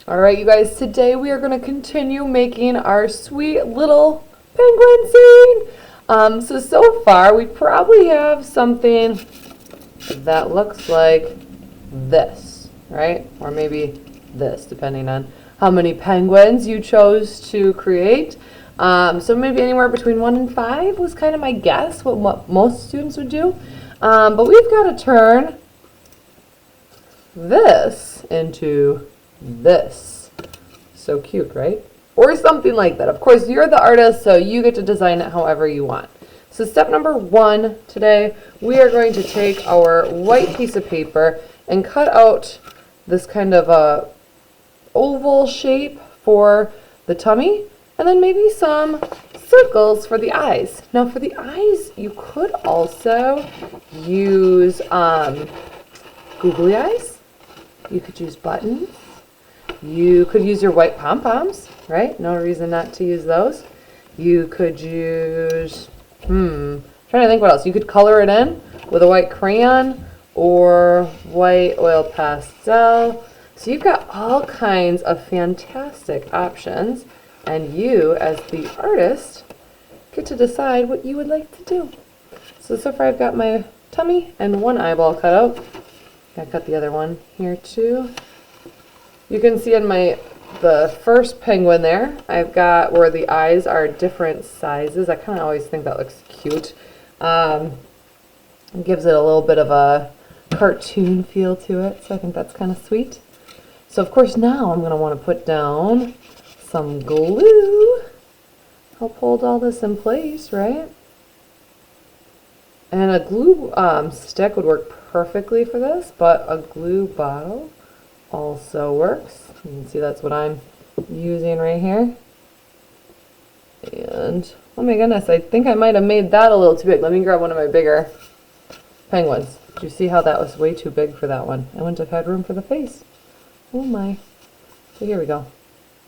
All right, you guys, today we are going to continue making our sweet little penguin scene. So far we probably have something that looks like this, right? Or maybe this, depending on how many penguins you chose to create. So maybe anywhere between 1 and 5 was kind of my guess, what most students would do. But we've got to turn this into this. So cute, right? Or something like that. Of course, you're the artist, so you get to design it however you want. So step number 1 today, we are going to take our white piece of paper and cut out this kind of a oval shape for the tummy, and then maybe some circles for the eyes. Now for the eyes, you could also use googly eyes. You could use buttons. You could use your white pom-poms, right? No reason not to use those. You could use, trying to think what else. You could color it in with a white crayon or white oil pastel. So you've got all kinds of fantastic options, and you, as the artist, get to decide what you would like to do. So far I've got my tummy and one eyeball cut out. I cut the other one here too. You can see in the first penguin there, I've got where the eyes are different sizes. I kind of always think that looks cute. It gives it a little bit of a cartoon feel to it, so I think that's kind of sweet. So of course now I'm going to want to put down some glue. Help hold all this in place, right? And a glue stick would work perfectly for this, but a glue bottle also works. You can see that's what I'm using right here. And oh my goodness, I think I might have made that a little too big. Let me grab one of my bigger penguins. Did you see how that was way too big for that one? I wouldn't have had room for the face. Oh my. So here we go.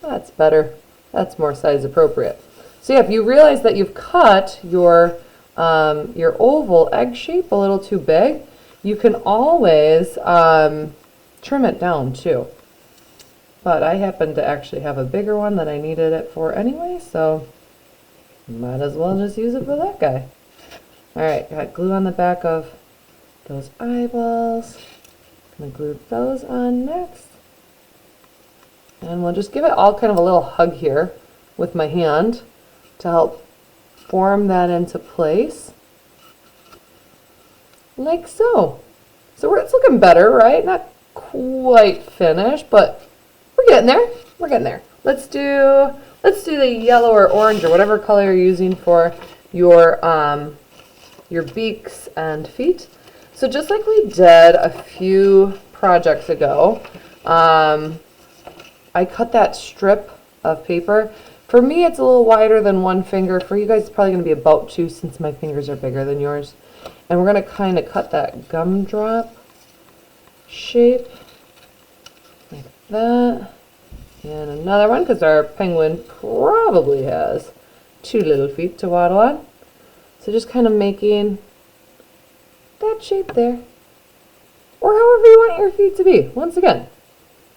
That's better. That's more size appropriate. So yeah, if you realize that you've cut your oval egg shape a little too big, you can always trim it down too. But I happen to actually have a bigger one that I needed it for anyway, so might as well just use it for that guy. Alright, got glue on the back of those eyeballs. I'm going to glue those on next. And we'll just give it all kind of a little hug here with my hand to help form that into place. Like so. So it's looking better, right? Not quite finished, but we're getting there. We're getting there. Let's do the yellow or orange or whatever color you're using for your beaks and feet. So just like we did a few projects ago, I cut that strip of paper. For me, it's a little wider than 1 finger. For you guys, it's probably going to be about 2 since my fingers are bigger than yours. And we're going to kind of cut that gumdrop shape like that. And another one, because our penguin probably has 2 little feet to waddle on. So just kind of making that shape there. Or however you want your feet to be. Once again,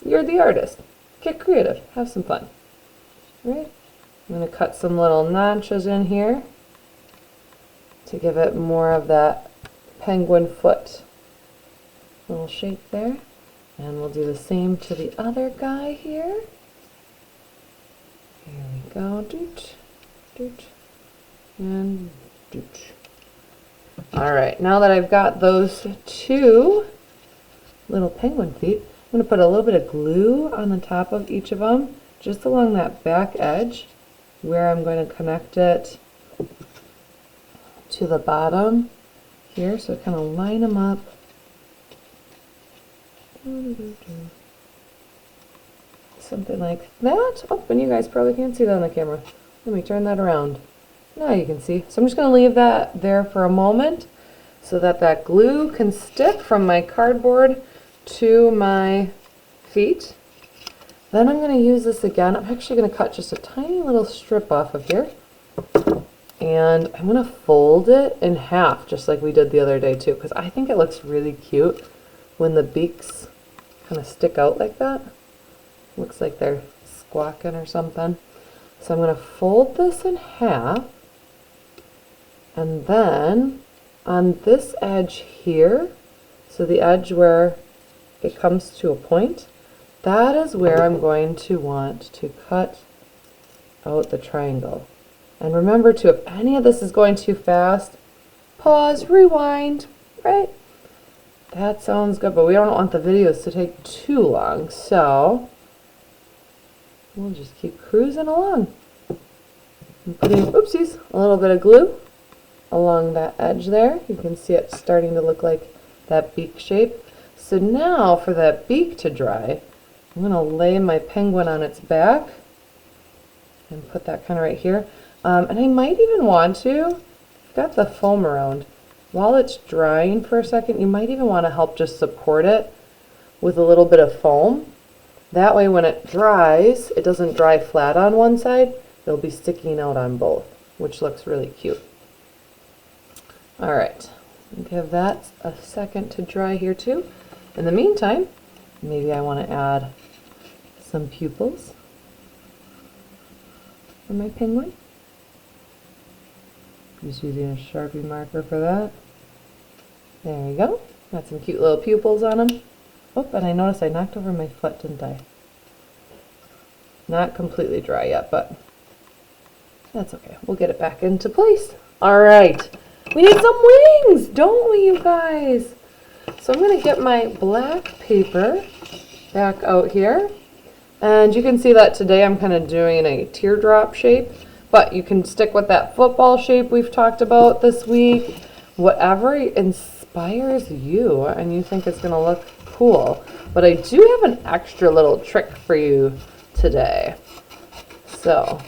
you're the artist. Get creative. Have some fun. Right? I'm going to cut some little notches in here to give it more of that penguin foot little shape there. And we'll do the same to the other guy here. Here we go. Doot, doot, and doot. Alright, now that I've got those 2 little penguin feet, I'm going to put a little bit of glue on the top of each of them, just along that back edge, where I'm going to connect it to the bottom here, so kind of line them up. Something like that. Oh, and you guys probably can't see that on the camera. Let me turn that around. Now you can see. So I'm just going to leave that there for a moment so that that glue can stick from my cardboard to my feet. Then I'm going to use this again. I'm actually going to cut just a tiny little strip off of here. And I'm going to fold it in half just like we did the other day too, because I think it looks really cute when the beaks kind of stick out like that. Looks like they're squawking or something. So I'm going to fold this in half, and then on this edge here, so the edge where it comes to a point, that is where I'm going to want to cut out the triangle. And remember too, if any of this is going too fast, pause, rewind, right? That sounds good, but we don't want the videos to take too long, so we'll just keep cruising along. I'm putting, oopsies, a little bit of glue along that edge there. You can see it starting to look like that beak shape. So now for that beak to dry, I'm going to lay my penguin on its back and put that kind of right here. And I might even want to, I've got the foam around, while it's drying for a second, you might even want to help just support it with a little bit of foam. That way when it dries, it doesn't dry flat on one side, it'll be sticking out on both, which looks really cute. All right, give that a second to dry here too. In the meantime, maybe I want to add some pupils for my penguin. Just using a Sharpie marker for that. There we go. Got some cute little pupils on them. Oh, and I noticed I knocked over my foot, didn't I? Not completely dry yet, but that's okay. We'll get it back into place. All right. We need some wings, don't we, you guys? So I'm going to get my black paper back out here. And you can see that today I'm kind of doing a teardrop shape. But you can stick with that football shape we've talked about this week. Whatever inspires you and you think it's going to look cool. But I do have an extra little trick for you today. So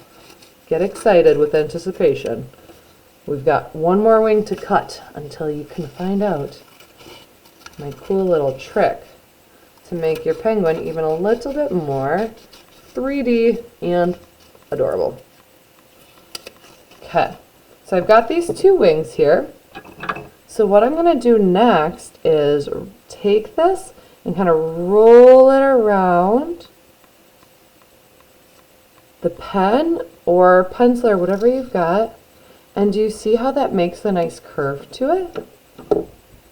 get excited with anticipation. We've got one more wing to cut until you can find out my cool little trick to make your penguin even a little bit more 3D and adorable. Okay, so I've got these two wings here. So what I'm going to do next is take this and kind of roll it around the pen or pencil or whatever you've got. And do you see how that makes a nice curve to it?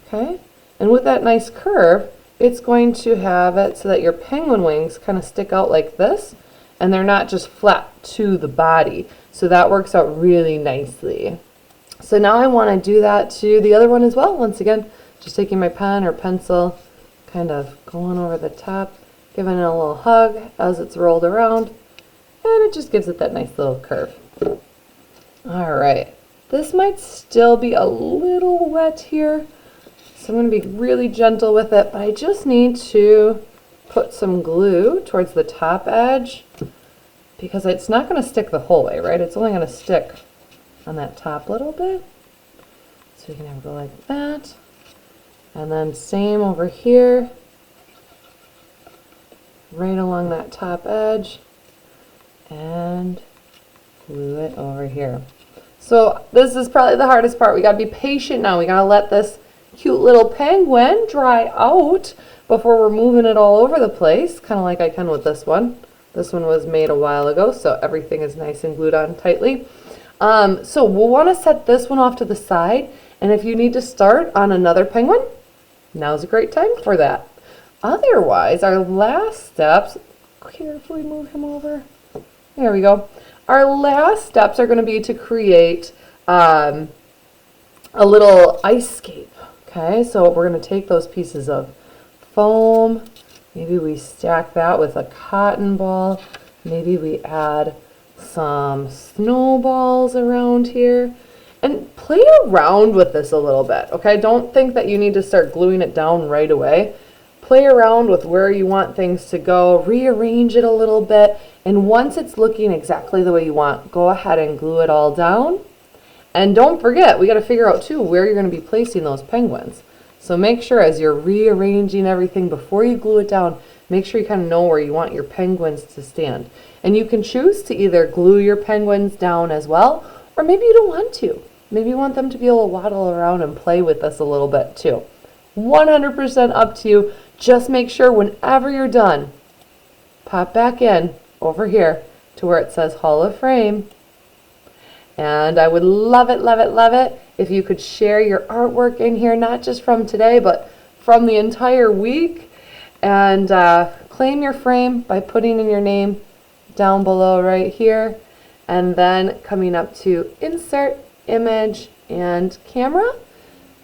Okay, and with that nice curve, it's going to have it so that your penguin wings kind of stick out like this, and they're not just flat to the body. So that works out really nicely. So now I want to do that to the other one as well. Once again, just taking my pen or pencil, kind of going over the top, giving it a little hug as it's rolled around, and it just gives it that nice little curve. All right, this might still be a little wet here, so I'm going to be really gentle with it, but I just need to put some glue towards the top edge because it's not going to stick the whole way, right? It's only going to stick on that top little bit. So you can have it go like that. And then same over here, right along that top edge, and glue it over here. So this is probably the hardest part. We got to be patient now. We got to let this cute little penguin dry out before we're moving it all over the place, kind of like I can with this one. This one was made a while ago, so everything is nice and glued on tightly. So we'll want to set this one off to the side, and if you need to start on another penguin, now's a great time for that. Otherwise, our last steps, carefully move him over. There we go. Our last steps are going to be to create a little ice scape. Okay, so we're going to take those pieces of foam, maybe we stack that with a cotton ball, maybe we add some snowballs around here, and play around with this a little bit. Okay, don't think that you need to start gluing it down right away. Play around with where you want things to go, rearrange it a little bit, and once it's looking exactly the way you want, go ahead and glue it all down. And don't forget, we got to figure out too where you're going to be placing those penguins. So make sure as you're rearranging everything before you glue it down, make sure you kind of know where you want your penguins to stand. And you can choose to either glue your penguins down as well, or maybe you don't want to. Maybe you want them to be able to waddle around and play with this a little bit too. 100% up to you. Just make sure whenever you're done, pop back in over here to where it says Hall of Fame. And I would love it, love it, love it if you could share your artwork in here, not just from today, but from the entire week. And claim your frame by putting in your name down below right here. And then coming up to Insert, Image, and Camera.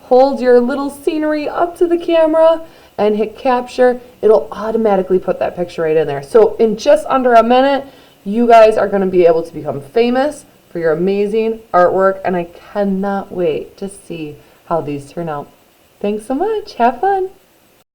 Hold your little scenery up to the camera and hit Capture. It'll automatically put that picture right in there. So in just under a minute, you guys are going to be able to become famous for your amazing artwork, and I cannot wait to see how these turn out. Thanks so much. Have fun.